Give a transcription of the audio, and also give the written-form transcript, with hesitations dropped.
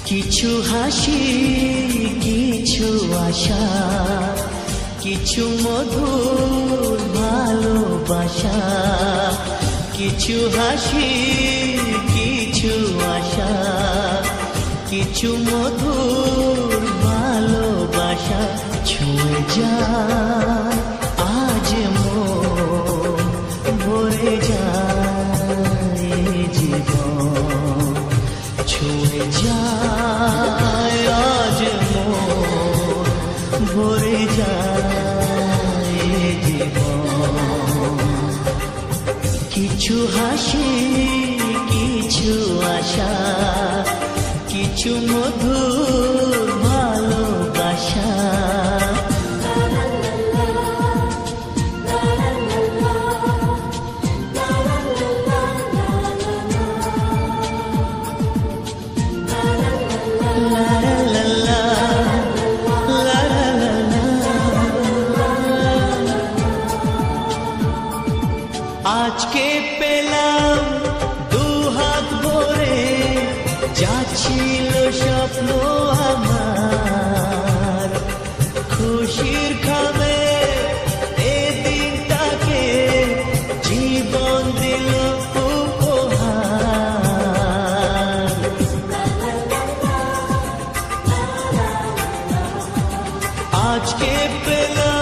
কিছু হাসি, কিছু আশা, কিছু মধুর ভালোবাসা। কিছু হাসি, কিছু আশা, কিছু মধুর ভালোবাসা। ছুঁয়ে যায় আজ মন, ভরে যায় জীবন। ছুঁয়ে যায় আজ মন, ভরে যায় জীবন। কিছু হাসি, কিছু আশা, কিছু মধুর ভালোবাসা। আজকে পেলাম দুহাত ভরে, যা ছিল স্বপ্ন আমার। খুশির খাবে এ দিনটাকে, জীবন দিল উপহার। আজকে পেলাম